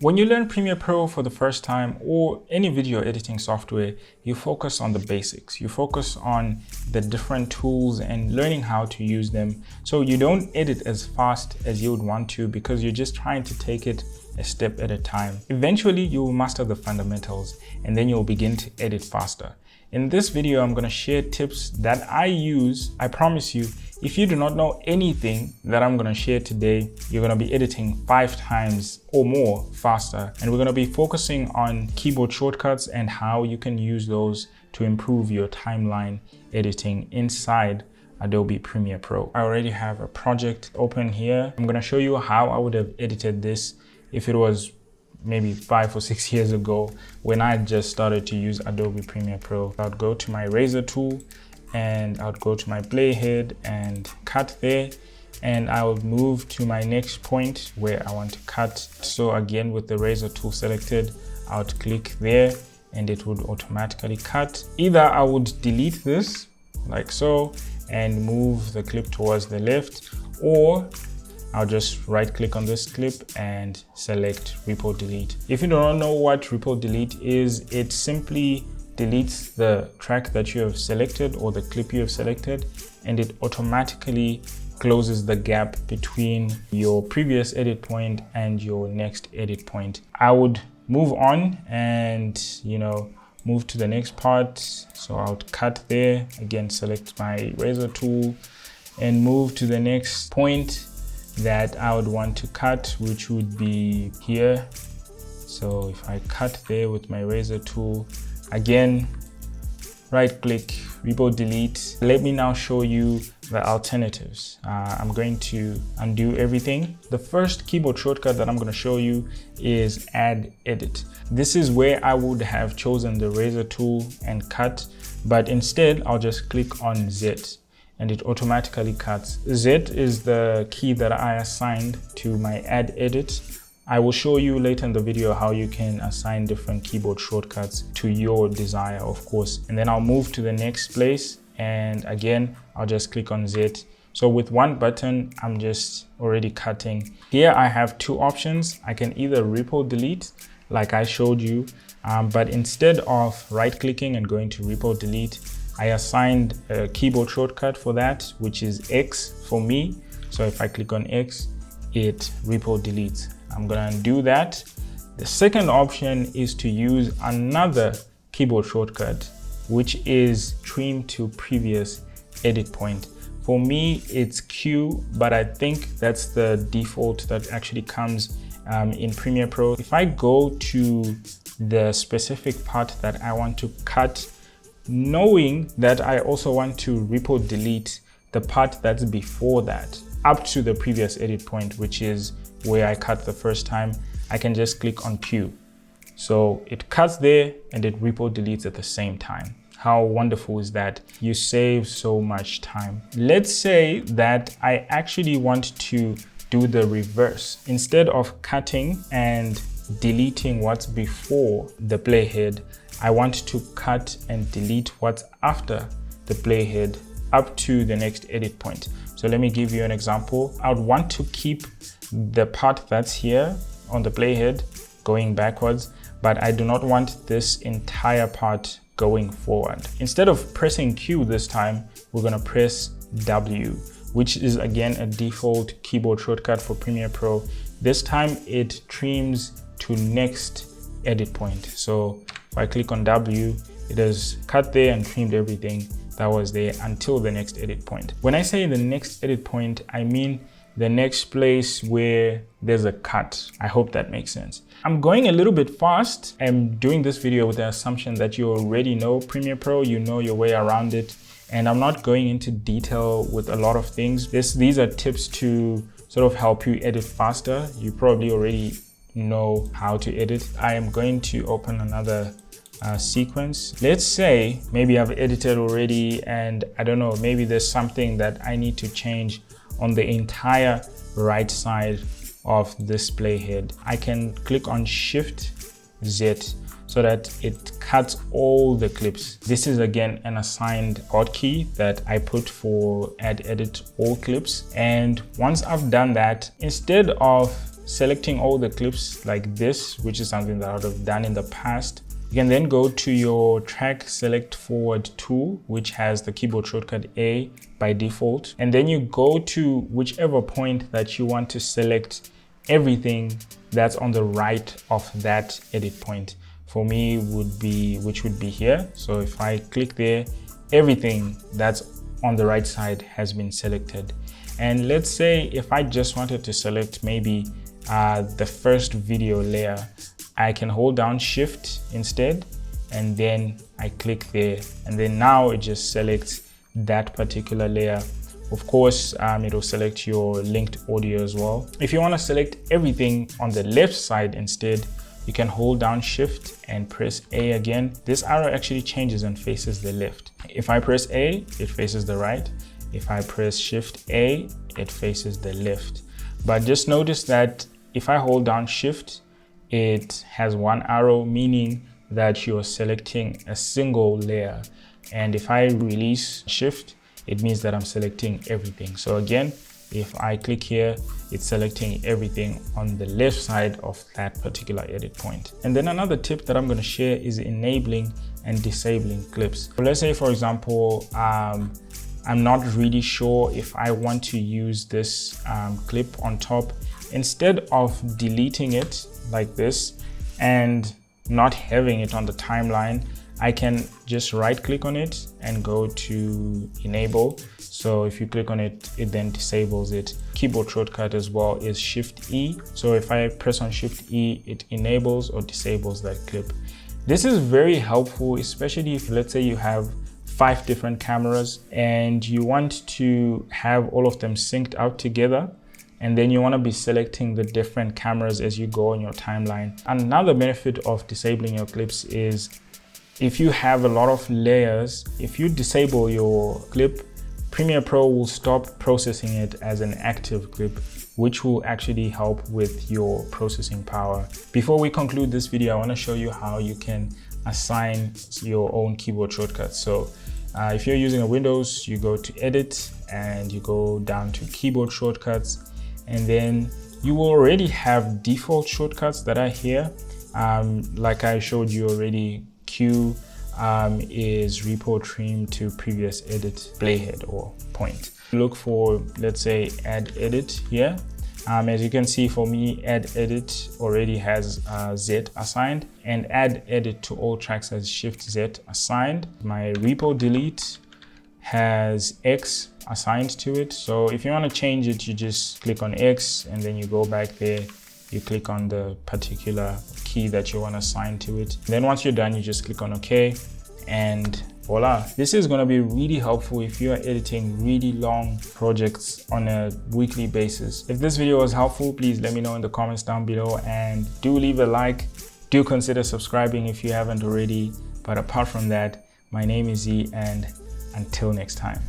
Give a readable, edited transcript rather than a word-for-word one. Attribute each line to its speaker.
Speaker 1: When you learn Premiere Pro for the first time or any video editing software, you focus on the basics. You focus on the different tools and learning how to use them. So you don't edit as fast as you would want to because you're just trying to take it a step at a time. Eventually, you will master the fundamentals and then you'll begin to edit faster. In this video, I'm going to share tips that I use. I promise you, if you do not know anything that I'm going to share today, you're going to be editing 5 times or more faster. And we're going to be focusing on keyboard shortcuts and how you can use those to improve your timeline editing inside Adobe Premiere Pro. I already have a project open here. I'm going to show you how I would have edited this if it was maybe 5 or 6 years ago when I just started to use Adobe Premiere Pro. I'd go to my razor tool and I'd go to my playhead and cut there, and I would move to my next point where I want to cut. So again, with the razor tool selected, I would click there and it would automatically cut. Either I would delete this like so and move the clip towards the left, or I'll just right click on this clip and select Report Delete. If you do not know what Report Delete is, it simply deletes the track that you have selected or the clip you have selected, and it automatically closes the gap between your previous edit point and your next edit point. I would move on and move to the next part. So I would cut there, again select my razor tool and move to the next point that I would want to cut, which would be here. So if I cut there with my razor tool, again right click, Report Delete. Let me now show you the alternatives. I'm going to undo everything. The first keyboard shortcut that I'm going to show you is Add Edit. This is where I would have chosen the razor tool and cut, but instead I'll just click on Z and it automatically cuts. Z is the key that I assigned to my Add Edit. I will show you later in the video how you can assign different keyboard shortcuts to your desire, of course. And then I'll move to the next place, and again, I'll just click on Z. So with one button, I'm just already cutting. Here I have 2 options. I can either Report Delete, like I showed you, but instead of right clicking and going to Report Delete, I assigned a keyboard shortcut for that, which is X for me. So if I click on X, it Report Deletes. I'm gonna undo that. The second option is to use another keyboard shortcut, which is Trim to Previous Edit Point. For me, it's Q, but I think that's the default that actually comes in Premiere Pro. If I go to the specific part that I want to cut, knowing that I also want to Report Delete the part that's before that, up to the previous edit point, which is where I cut the first time, I can just click on Q. So it cuts there and it Report Deletes at the same time. How wonderful is that? You save so much time. Let's say that I actually want to do the reverse. Instead of cutting and deleting what's before the playhead, I want to cut and delete what's after the playhead up to the next edit point. So let me give you an example. I would want to keep the part that's here on the playhead going backwards, but I do not want this entire part going forward. Instead of pressing Q this time, we're gonna press W, which is again a default keyboard shortcut for Premiere Pro. This time it trims to next edit point. So if I click on W, it has cut there and trimmed everything that was there until the next edit point. When I say the next edit point, I mean the next place where there's a cut. I hope that makes sense. I'm going a little bit fast. I'm doing this video with the assumption that you already know Premiere Pro, you know your way around it, and I'm not going into detail with a lot of things. These are tips to sort of help you edit faster. You probably already know how to edit. I am going to open another sequence. Let's say maybe I've edited already and I don't know, maybe there's something that I need to change on the entire right side of this playhead. I can click on Shift Z so that it cuts all the clips. This is again an assigned hotkey that I put for Add Edit All Clips. And once I've done that, instead of selecting all the clips like this, which is something that I would have done in the past, you can then go to your track select forward tool, which has the keyboard shortcut A by default. And then you go to whichever point that you want to select everything that's on the right of that edit point. For me which would be here. So if I click there, everything that's on the right side has been selected. And let's say if I just wanted to select maybe the first video layer, I can hold down Shift instead, and then I click there, and then now it just selects that particular layer. Of course, it will select your linked audio as well. If you want to select everything on the left side instead, you can hold down Shift and press A again. This arrow actually changes and faces the left. If I press A, it faces the right. If I press Shift A, it faces the left. But just notice that if I hold down Shift, it has one arrow, meaning that you're selecting a single layer. And if I release Shift, it means that I'm selecting everything. So again, if I click here, it's selecting everything on the left side of that particular edit point. And then another tip that I'm going to share is enabling and disabling clips. So let's say, for example, I'm not really sure if I want to use this clip on top. Instead of deleting it like this and not having it on the timeline, I can just right click on it and go to enable. So if you click on it, it then disables it. Keyboard shortcut as well is Shift E. So if I press on Shift E, it enables or disables that clip. This is very helpful, especially if, let's say, you have 5 different cameras and you want to have all of them synced out together, and then you want to be selecting the different cameras as you go on your timeline. Another benefit of disabling your clips is if you have a lot of layers, if you disable your clip, Premiere Pro will stop processing it as an active clip, which will actually help with your processing power. Before we conclude this video, I want to show you how you can assign your own keyboard shortcuts. So if you're using a Windows, you go to Edit and you go down to Keyboard Shortcuts, and then you will already have default shortcuts that are here. Like I showed you already, Q is repo trim to previous edit playhead or point. Look for, let's say, add edit here. As you can see, for me, add edit already has Z assigned, and add edit to all tracks has Shift Z assigned. My repo delete has X assigned to it. So if you want to change it, you just click on X and then you go back there, you click on the particular key that you want to assign to it. Then once you're done, you just click on OK, and voila. This is going to be really helpful if you are editing really long projects on a weekly basis. If this video was helpful, please let me know in the comments down below, and do leave a like. Do consider subscribing if you haven't already. But apart from that, my name is Z, and until next time.